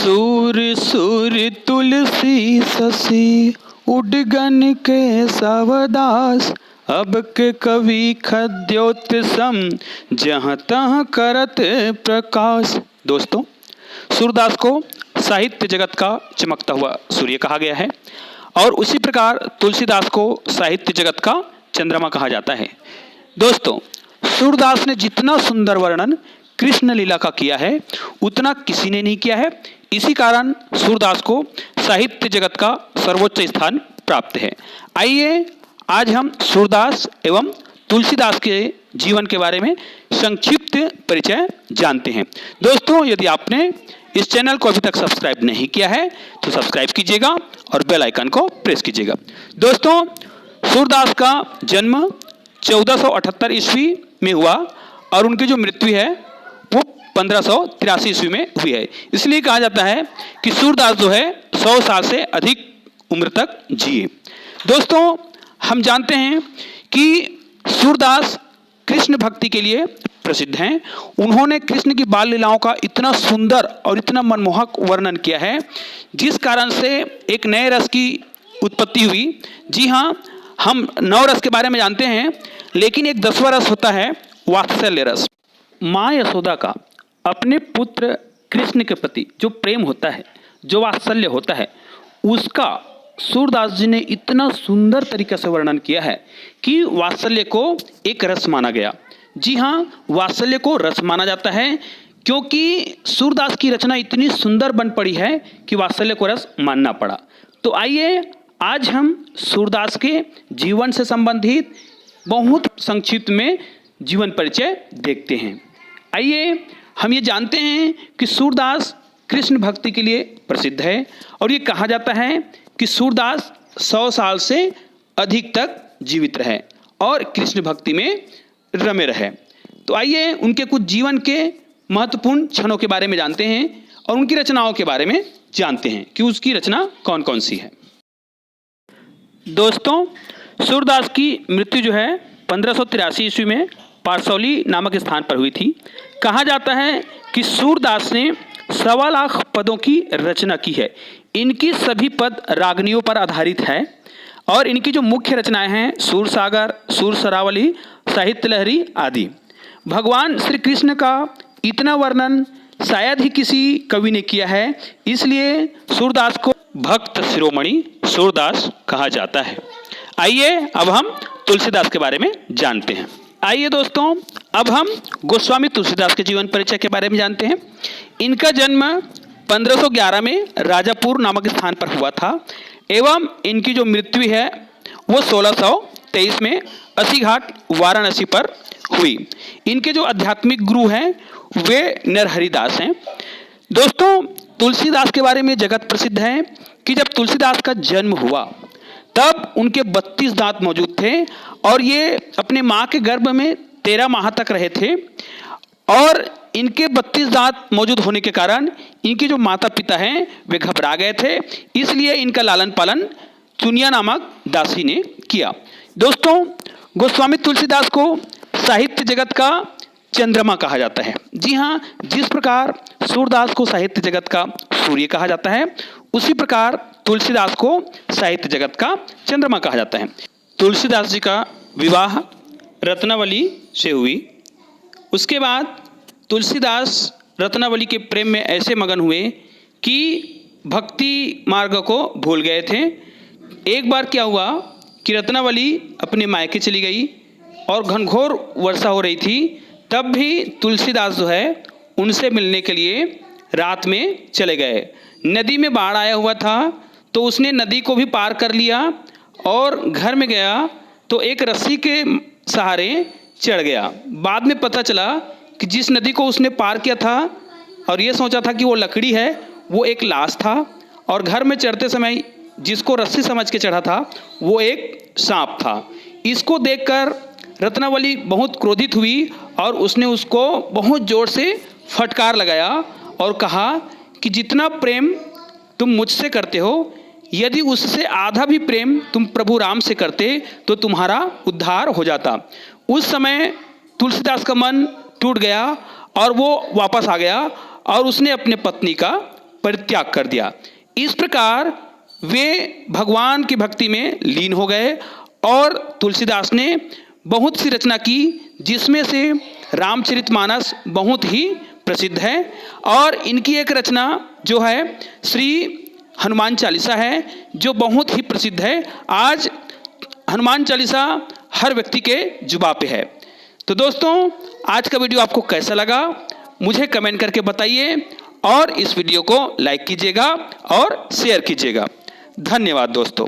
सूर सूर तुलसी शशि उडगन के सावदास, अब के कवि खद्योतसम जहाँ तहाँ करत प्रकाश। दोस्तों, सूरदास को साहित्य जगत का चमकता हुआ सूर्य कहा गया है और उसी प्रकार तुलसीदास को साहित्य जगत का चंद्रमा कहा जाता है। दोस्तों, सूरदास ने जितना सुंदर वर्णन कृष्ण लीला का किया है उतना किसी ने नहीं किया है। इसी कारण सूरदास को साहित्य जगत का सर्वोच्च स्थान प्राप्त है। आइए आज हम सूरदास एवं तुलसीदास के जीवन के बारे में संक्षिप्त परिचय जानते हैं। दोस्तों, यदि आपने इस चैनल को अभी तक सब्सक्राइब नहीं किया है तो सब्सक्राइब कीजिएगा और बेल आइकन को प्रेस कीजिएगा। दोस्तों, सूरदास का जन्म 1478 ईस्वी में हुआ और उनकी जो मृत्यु है वो 1583 ईस्वी में हुई है। इसलिए कहा जाता है कि सूरदास जो है 100 साल से अधिक उम्र तक जिए। दोस्तों, हम जानते हैं कि सूरदास कृष्ण भक्ति के लिए प्रसिद्ध हैं। उन्होंने कृष्ण की बाल लीलाओं का इतना सुंदर और इतना मनमोहक वर्णन किया है जिस कारण से एक नए रस की उत्पत्ति हुई। जी हाँ, हम 9 रस के बारे में जानते हैं, लेकिन एक 10वां रस होता है वात्सल्य रस। माँ यशोदा का अपने पुत्र कृष्ण के प्रति जो प्रेम होता है, जो वात्सल्य होता है, उसका सूरदास जी ने इतना सुंदर तरीके से वर्णन किया है कि वात्सल्य को एक रस माना गया। जी हाँ, वात्सल्य को रस माना जाता है क्योंकि सूरदास की रचना इतनी सुंदर बन पड़ी है कि वात्सल्य को रस मानना पड़ा। तो आइए आज हम सूरदास के जीवन से संबंधित बहुत संक्षिप्त में जीवन परिचय देखते हैं। आइए हम ये जानते हैं कि सूरदास कृष्ण भक्ति के लिए प्रसिद्ध है और ये कहा जाता है कि सूरदास 100 साल से अधिक तक जीवित रहे और कृष्ण भक्ति में रमे रहे। तो आइए उनके कुछ जीवन के महत्वपूर्ण क्षणों के बारे में जानते हैं और उनकी रचनाओं के बारे में जानते हैं कि उसकी रचना कौन कौन सी है। दोस्तों, सूरदास की मृत्यु जो है 1583 ईस्वी में पारसौली नामक स्थान पर हुई थी। कहा जाता है कि सूरदास ने 1.25 लाख पदों की रचना की है। इनकी सभी पद रागनियों पर आधारित है और इनकी जो मुख्य रचनाएं हैं सूर सागर, सूर सरावली, साहित्य लहरी आदि। भगवान श्री कृष्ण का इतना वर्णन शायद ही किसी कवि ने किया है, इसलिए सूरदास को भक्त शिरोमणि सूरदास कहा जाता है। आइए अब हम तुलसीदास के बारे में जानते हैं। आइए दोस्तों, अब हम गोस्वामी तुलसीदास के जीवन परिचय के बारे में जानते हैं। इनका जन्म 1511 में राजापुर नामक स्थान पर हुआ था एवं इनकी जो मृत्यु है वो 1623 में अस्सी घाट वाराणसी पर हुई। इनके जो आध्यात्मिक गुरु हैं वे नरहरिदास हैं। दोस्तों, तुलसीदास के बारे में जगत प्रसिद्ध है कि जब तुलसीदास का जन्म हुआ तब उनके 32 दांत मौजूद थे और ये अपने माँ के गर्भ में 13 माह तक रहे थे और इनके 32 दांत मौजूद होने के कारण इनके जो माता पिता हैं वे घबरा गए थे, इसलिए इनका लालन पालन चुनिया नामक दासी ने किया। दोस्तों, गोस्वामी तुलसीदास को साहित्य जगत का चंद्रमा कहा जाता है। जी हाँ, जिस प्रकार सूरदास को साहित्य जगत का सूर्य कहा जाता है उसी प्रकार तुलसीदास को साहित्य जगत का चंद्रमा कहा जाता है। तुलसीदास जी का विवाह रत्नावली से हुई। उसके बाद तुलसीदास रत्नावली के प्रेम में ऐसे मगन हुए कि भक्ति मार्ग को भूल गए थे। एक बार क्या हुआ कि रत्नावली अपने मायके चली गई और घनघोर वर्षा हो रही थी, तब भी तुलसीदास जो है उनसे मिलने के लिए रात में चले गए। नदी में बाढ़ आया हुआ था तो उसने नदी को भी पार कर लिया और घर में गया तो एक रस्सी के सहारे चढ़ गया। बाद में पता चला कि जिस नदी को उसने पार किया था और ये सोचा था कि वो लकड़ी है, वो एक लाश था और घर में चढ़ते समय जिसको रस्सी समझ के चढ़ा था वो एक सांप था। इसको देखकर रत्नावली बहुत क्रोधित हुई और उसने उसको बहुत जोर से फटकार लगाया और कहा कि जितना प्रेम तुम मुझसे करते हो, यदि उससे आधा भी प्रेम तुम प्रभु राम से करते तो तुम्हारा उद्धार हो जाता। उस समय तुलसीदास का मन टूट गया और वो वापस आ गया और उसने अपने पत्नी का परित्याग कर दिया। इस प्रकार वे भगवान की भक्ति में लीन हो गए और तुलसीदास ने बहुत सी रचना की, जिसमें से रामचरितमानस बहुत ही प्रसिद्ध है। और इनकी एक रचना जो है श्री हनुमान चालीसा है, जो बहुत ही प्रसिद्ध है। आज हनुमान चालीसा हर व्यक्ति के जुबान पे है। तो दोस्तों, आज का वीडियो आपको कैसा लगा मुझे कमेंट करके बताइए और इस वीडियो को लाइक कीजिएगा और शेयर कीजिएगा। धन्यवाद दोस्तों।